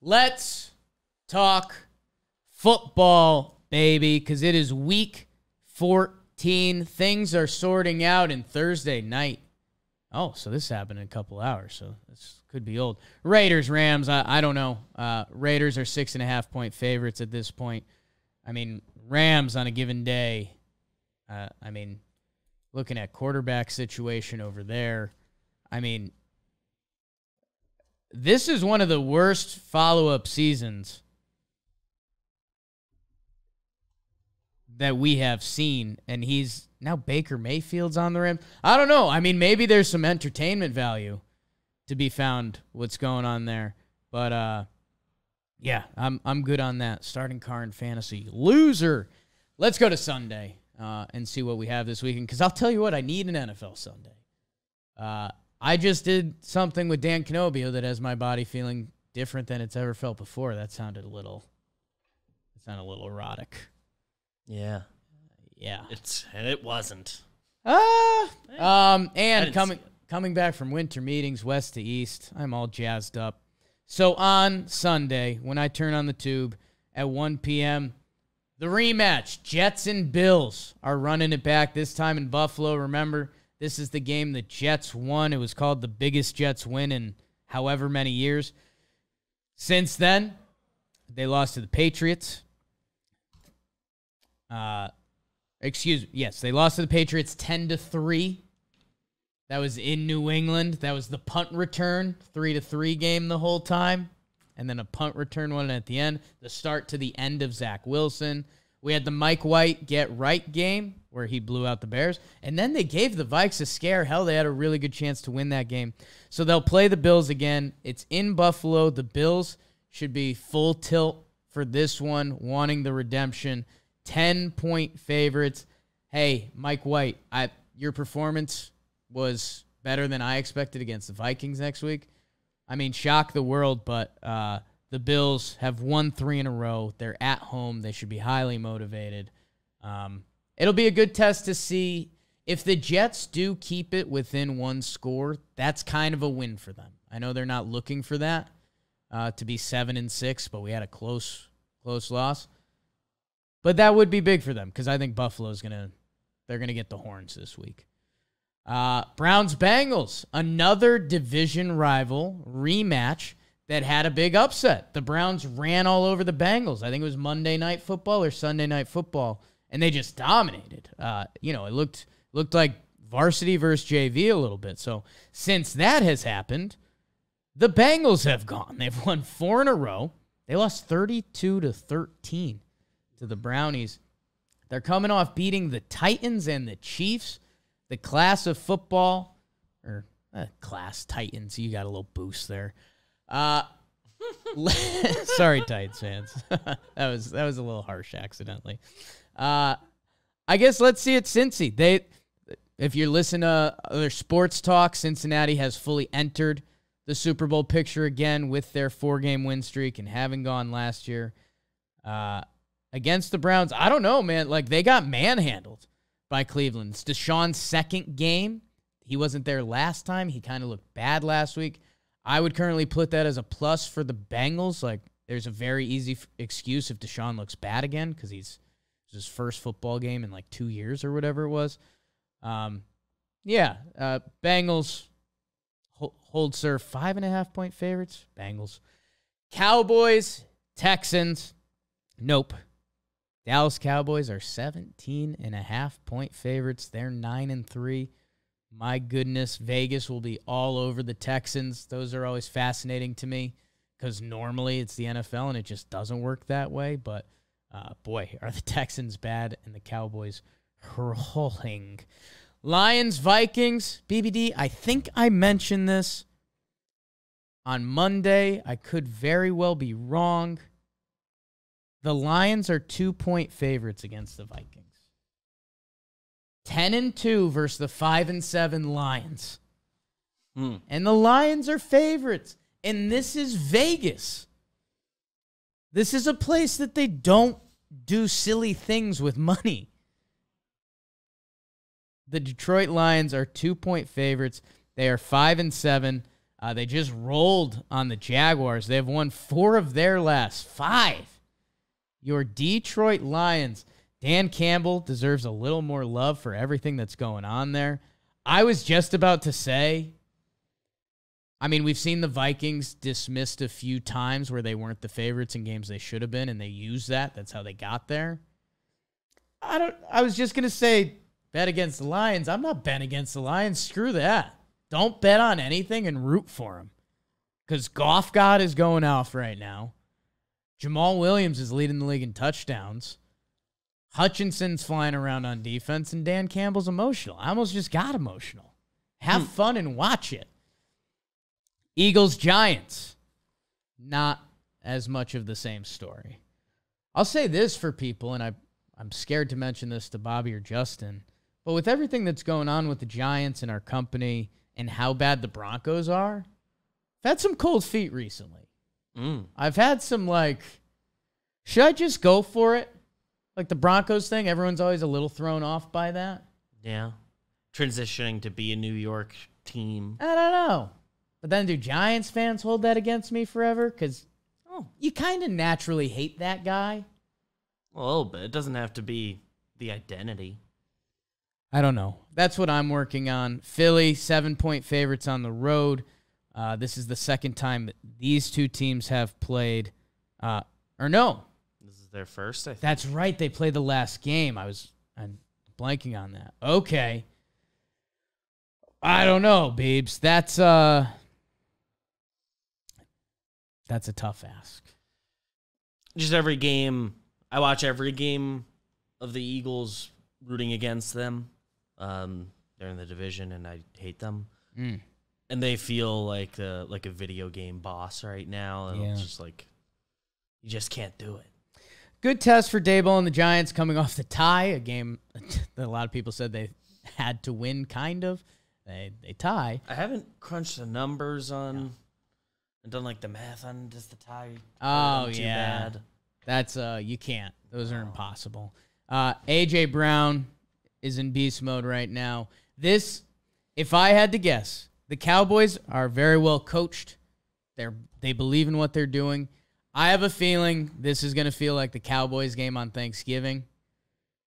Let's talk football, baby, because it is week 14. Things are sorting out in Thursday night. Oh, so this happened in a couple hours, so this could be old. Raiders, Rams, I don't know. Raiders are 6.5-point favorites at this point. I mean, Rams on a given day, looking at quarterback situation over there, this is one of the worst follow-up seasons that we have seen, and now Baker Mayfield's on the rim. I don't know. Maybe there's some entertainment value to be found what's going on there. But, yeah, I'm good on that. Starting Carr in fantasy. Loser. Let's go to Sunday and see what we have this weekend, because I'll tell you what, I need an NFL Sunday. I just did something with Dan Canobio that has my body feeling different than it's ever felt before. That sounded a little erotic. Yeah. Yeah. It wasn't. And coming back from winter meetings west to east, I'm all jazzed up. So on Sunday, when I turn on the tube at 1 p.m., the rematch, Jets and Bills are running it back, this time in Buffalo. Remember, this is the game the Jets won. It was called the biggest Jets win in however many years. Since then, they lost to the Patriots. They lost to the Patriots 10-3. That was in New England. That was the punt return, 3-3 game the whole time. And then a punt return one at the end. The start to the end of Zach Wilson. We had the Mike White get right game where he blew out the Bears. And then they gave the Vikes a scare. Hell, they had a really good chance to win that game. So they'll play the Bills again. It's in Buffalo. The Bills should be full tilt for this one, wanting the redemption. 10-point favorites. Hey, Mike White, your performance was better than I expected against the Vikings next week. Shock the world, but the Bills have won 3 in a row. They're at home. They should be highly motivated. It'll be a good test to see if the Jets do keep it within one score. That's kind of a win for them. I know they're not looking for that to be 7-6, but we had a close loss. But that would be big for them because I think Buffalo's they're gonna get the horns this week. Browns-Bengals, another division rival rematch that had a big upset. The Browns ran all over the Bengals. I think it was Monday Night Football or Sunday Night Football, and they just dominated. It looked like varsity versus JV a little bit. So since that has happened, the Bengals have gone. They've won 4 in a row. They lost 32-13 to the Brownies. They're coming off beating the Titans and the Chiefs. The class of football, or class Titans, you got a little boost there. Sorry, Titans fans. that was a little harsh accidentally. I guess let's see it, Cincy. If you listen to other sports talk, Cincinnati has fully entered the Super Bowl picture again with their 4-game win streak and having gone last year. Against the Browns, I don't know, man. They got manhandled by Cleveland. It's Deshaun's second game. He wasn't there last time. He kind of looked bad last week. I would currently put that as a plus for the Bengals. There's a very easy excuse if Deshaun looks bad again because it's his first football game in 2 years or whatever it was. Bengals hold serve 5.5-point favorites. Bengals. Cowboys, Texans. Nope. Dallas Cowboys are 17.5-point favorites. They're 9-3. My goodness, Vegas will be all over the Texans. Those are always fascinating to me because normally it's the NFL and it just doesn't work that way. But, boy, are the Texans bad and the Cowboys rolling. Lions, Vikings, BBD, I think I mentioned this on Monday. I could very well be wrong. The Lions are 2-point favorites against the Vikings. 10-2 versus the 5-7 Lions. And the Lions are favorites. And this is Vegas. This is a place that they don't do silly things with money. The Detroit Lions are 2-point favorites. They are 5-7. They just rolled on the Jaguars. They have won 4 of their last 5. Your Detroit Lions. Dan Campbell deserves a little more love for everything that's going on there. I was just about to say, I mean, we've seen the Vikings dismissed a few times where they weren't the favorites in games they should have been, and they used that. That's how they got there. I was just going to say, bet against the Lions. I'm not betting against the Lions. Screw that. Don't bet on anything and root for them. Because Goff God is going off right now. Jamal Williams is leading the league in touchdowns. Hutchinson's flying around on defense, and Dan Campbell's emotional. I almost just got emotional. Have fun and watch it. Eagles, Giants. Not as much of the same story. I'll say this for people, and I'm scared to mention this to Bobby or Justin, but with everything that's going on with the Giants and our company and how bad the Broncos are, I've had some cold feet recently. I've had some, should I just go for it? Like the Broncos thing, everyone's always a little thrown off by that. Yeah. Transitioning to be a New York team. I don't know. But then do Giants fans hold that against me forever? Because you kind of naturally hate that guy. A little bit. It doesn't have to be the identity. I don't know. That's what I'm working on. Philly, 7-point favorites on the road. This is the second time that these two teams have played. This is their first, I think. That's right. They played the last game. I'm blanking on that. Okay. I don't know, Beebs. That's a tough ask. Just every game. I watch every game of the Eagles rooting against them. They're in the division, and I hate them. And they feel like a video game boss right now. And it's just you just can't do it. Good test for Daboll and the Giants coming off the tie, a game that a lot of people said they had to win, kind of. They tie. I haven't crunched the numbers on and done the math on just the tie. Oh, too yeah. bad. That's, you can't. Those are impossible. A.J. Brown is in beast mode right now. This, if I had to guess, the Cowboys are very well coached. They believe in what they're doing. I have a feeling this is going to feel like the Cowboys game on Thanksgiving,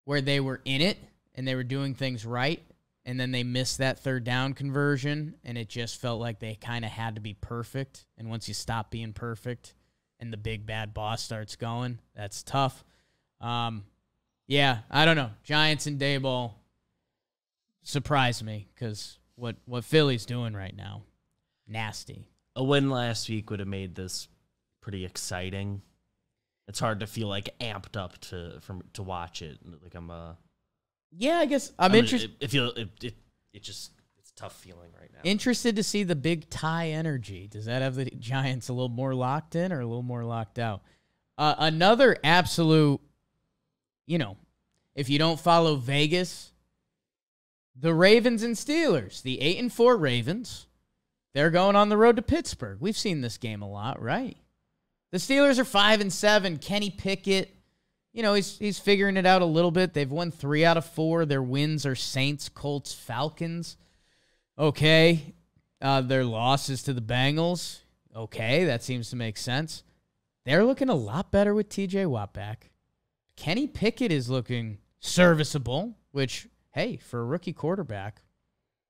where they were in it and they were doing things right, and then they missed that third down conversion, and it just felt like they kind of had to be perfect. And once you stop being perfect and the big bad boss starts going, that's tough. Yeah, I don't know. Giants and Daboll surprise me because what Philly's doing right now, nasty. A win last week would have made this pretty exciting. It's hard to feel amped up to watch it. Yeah, I guess I'm interested. It's a tough feeling right now. Interested to see the big tie energy. Does that have the Giants a little more locked in or a little more locked out? Another absolute, if you don't follow Vegas, the Ravens and Steelers, the 8-4 Ravens, they're going on the road to Pittsburgh. We've seen this game a lot, right? The Steelers are 5-7. Kenny Pickett, he's figuring it out a little bit. They've won 3 out of 4. Their wins are Saints, Colts, Falcons. Okay. Their losses to the Bengals. Okay, that seems to make sense. They're looking a lot better with TJ Watt back. Kenny Pickett is looking serviceable, which, hey, for a rookie quarterback,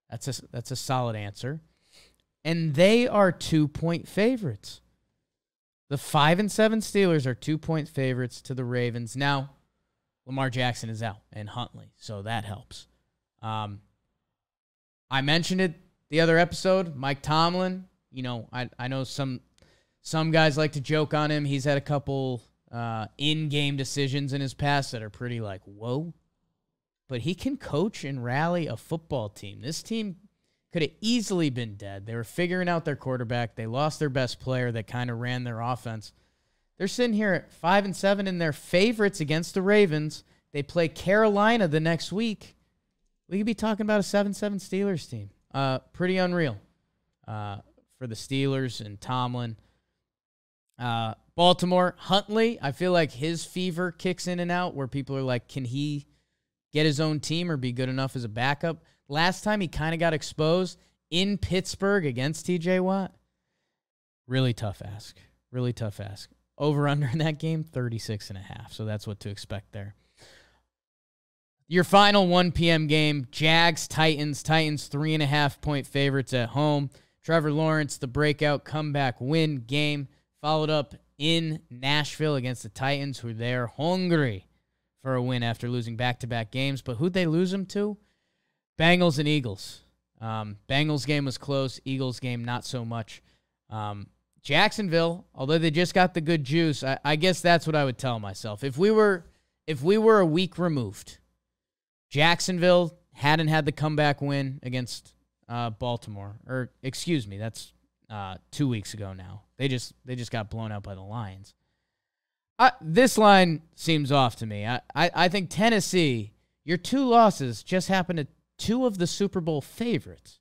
that's a solid answer. And they are 2-point favorites. The 5-7 Steelers are 2-point favorites to the Ravens. Now, Lamar Jackson is out and Huntley, so that helps. I mentioned it the other episode. Mike Tomlin, I know some guys like to joke on him. He's had a couple in-game decisions in his past that are pretty whoa. But he can coach and rally a football team. This team could have easily been dead. They were figuring out their quarterback. They lost their best player that kind of ran their offense. They're sitting here at 5-7 in their favorites against the Ravens. They play Carolina the next week. We could be talking about a 7-7 Steelers team. Pretty unreal for the Steelers and Tomlin. Baltimore, Huntley, I feel like his fever kicks in and out where people are like, can he get his own team or be good enough as a backup? Last time he kind of got exposed. in Pittsburgh against TJ Watt. Really tough ask. Really tough ask. Over under in that game, 36.5. So that's what to expect there. Your final 1 p.m. game, Jags, Titans. Titans 3.5-point favorites at home. Trevor Lawrence, the breakout comeback win game, followed up in Nashville against the Titans, who they're hungry for a win after losing back-to-back games. But who'd they lose them to? Bengals and Eagles. Bengals game was close. Eagles game, not so much. Jacksonville, although they just got the good juice, I guess that's what I would tell myself. If we were a week removed, Jacksonville hadn't had the comeback win against Baltimore, or excuse me, that's 2 weeks ago now. They just got blown out by the Lions. This line seems off to me. I think Tennessee, your 2 losses just happened to 2 of the Super Bowl favorites.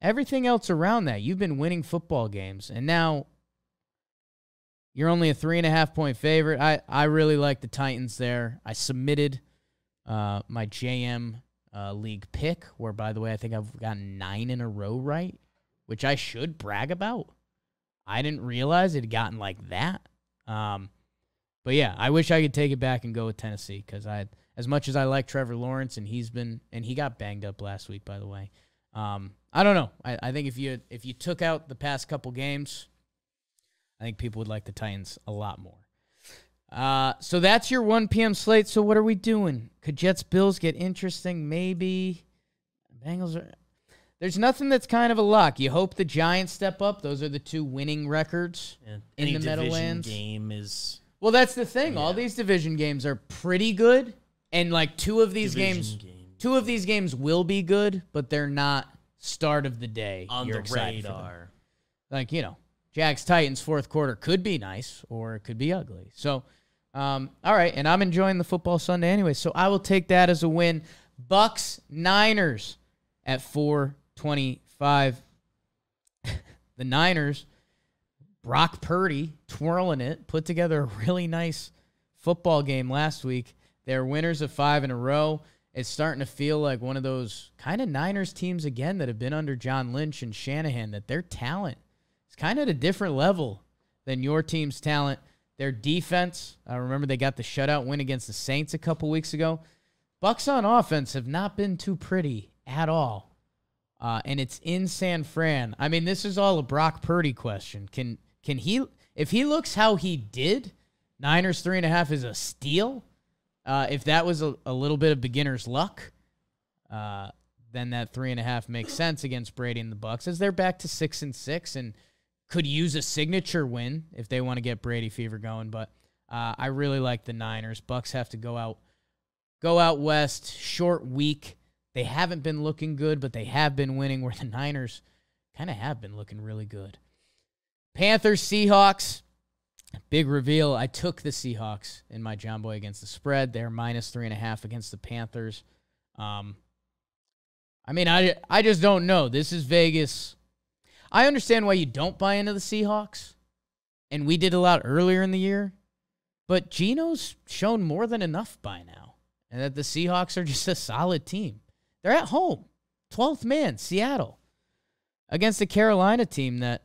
Everything else around that, you've been winning football games, and now you're only a 3.5-point favorite. I really like the Titans there. I submitted my JM League pick, where, by the way, I think I've gotten 9 in a row right, which I should brag about. I didn't realize it had gotten like that. But yeah, I wish I could take it back and go with Tennessee, because as much as I like Trevor Lawrence, and he got banged up last week, by the way. I don't know. I think if you took out the past couple games, I think people would like the Titans a lot more. So that's your 1 p.m. slate. So what are we doing? Could Jets-Bills get interesting? Maybe. Bengals are... There's nothing that's kind of a lock. You hope the Giants step up. Those are the 2 winning records in the Meadowlands. Game is... Well, that's the thing. Yeah. All these division games are pretty good, and like 2 of these games will be good, but they're not start of the day on the radar. Like, Jags-Titans fourth quarter could be nice, or it could be ugly. So, all right, and I'm enjoying the football Sunday anyway, so I will take that as a win. Bucks-Niners at 4:25. The Niners, Brock Purdy twirling it, put together a really nice football game last week. They're winners of 5 in a row. It's starting to feel like one of those kind of Niners teams again that have been under John Lynch and Shanahan, that their talent is kind of at a different level than your team's talent. Their defense, I remember they got the shutout win against the Saints a couple weeks ago. Bucks on offense have not been too pretty at all. And it's in San Fran. I mean, this is all a Brock Purdy question. Can he, if he looks how he did, Niners 3.5 is a steal. If that was a little bit of beginner's luck, then that 3.5 makes sense against Brady and the Bucks, as they're back to 6-6 and could use a signature win if they want to get Brady fever going. But I really like the Niners. Bucks have to go out west. Short week. They haven't been looking good, but they have been winning, where the Niners kind of have been looking really good. Panthers, Seahawks. Big reveal. I took the Seahawks in my John Boy against the spread. They're minus 3.5 against the Panthers. I mean, I just don't know. This is Vegas. I understand why you don't buy into the Seahawks, and we did a lot earlier in the year, but Geno's shown more than enough by now, and that the Seahawks are just a solid team. They're at home, 12th man, Seattle, against a Carolina team that,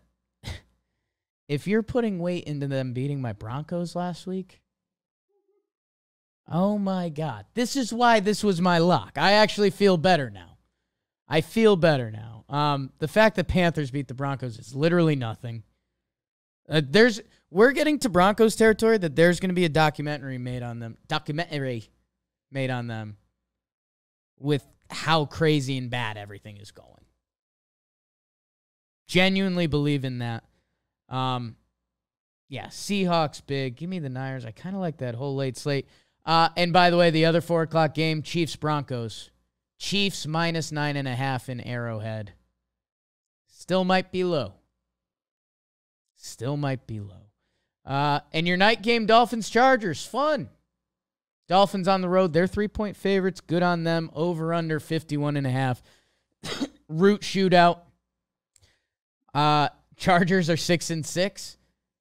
if you're putting weight into them beating my Broncos last week, oh my God. This is why this was my lock. I actually feel better now. I feel better now. The fact that Panthers beat the Broncos is literally nothing. We're getting to Broncos territory that there's going to be a documentary made on them with how crazy and bad everything is going. Genuinely believe in that. Yeah, Seahawks big. Give me the Niners. I kind of like that whole late slate. And by the way, the other 4 o'clock game, Chiefs-Broncos. Chiefs minus 9.5 in Arrowhead. Still might be low. And your night game, Dolphins-Chargers. Fun. Dolphins on the road. They're 3-point favorites. Good on them. Over under 51.5. Root shootout. Chargers are 6-6.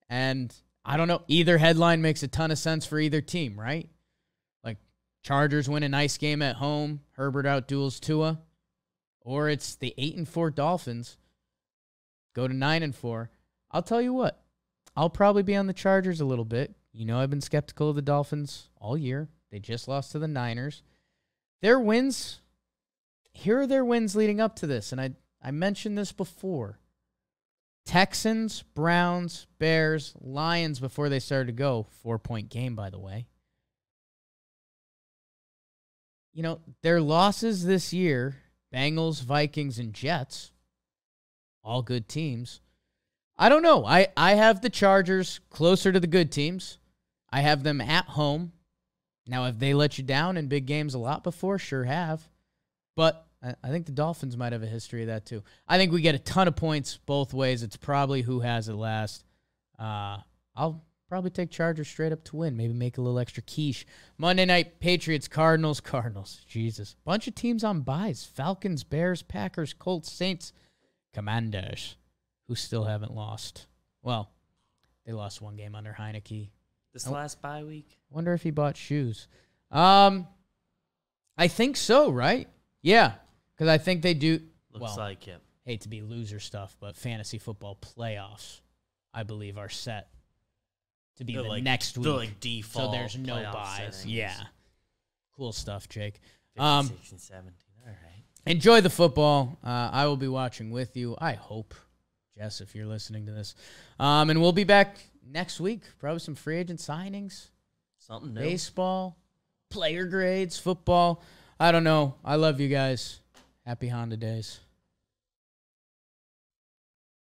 And I don't know. Either headline makes a ton of sense for either team, right? Like, Chargers win a nice game at home. Herbert outduels Tua. or it's the 8-4 Dolphins go to 9-4. I'll tell you what, I'll probably be on the Chargers a little bit. You know, I've been skeptical of the Dolphins all year. They just lost to the Niners. Their wins, here are their wins leading up to this, and I mentioned this before. Texans, Browns, Bears, Lions before they started to go. 4-point game, by the way. You know, their losses this year, Bengals, Vikings, and Jets, all good teams. I don't know. I have the Chargers closer to the good teams. I have them at home. Now, have they let you down in big games a lot before? Sure have. But I think the Dolphins might have a history of that too. I think we get a ton of points both ways. It's probably who has it last. I'll probably take Chargers straight up to win. Maybe make a little extra quiche. Monday night, Patriots, Cardinals. Jesus. Bunch of teams on byes. Falcons, Bears, Packers, Colts, Saints, Commanders, who still haven't lost. Well, they lost one game under Heineke. This last bye week? Wonder if he bought shoes. I think so, right? Yeah, because I think they do. Looks like it. Hate to be loser stuff, but fantasy football playoffs, I believe, are set to be next week. They're like default. So there's no buys. buys. Yeah. Cool stuff, Jake. 15, 16, 17. All right. Enjoy the football. I will be watching with you. I hope, Jess, if you're listening to this. And we'll be back next week. Probably some free agent signings. Something new. Baseball, player grades, football. I don't know. I love you guys. Happy Honda days.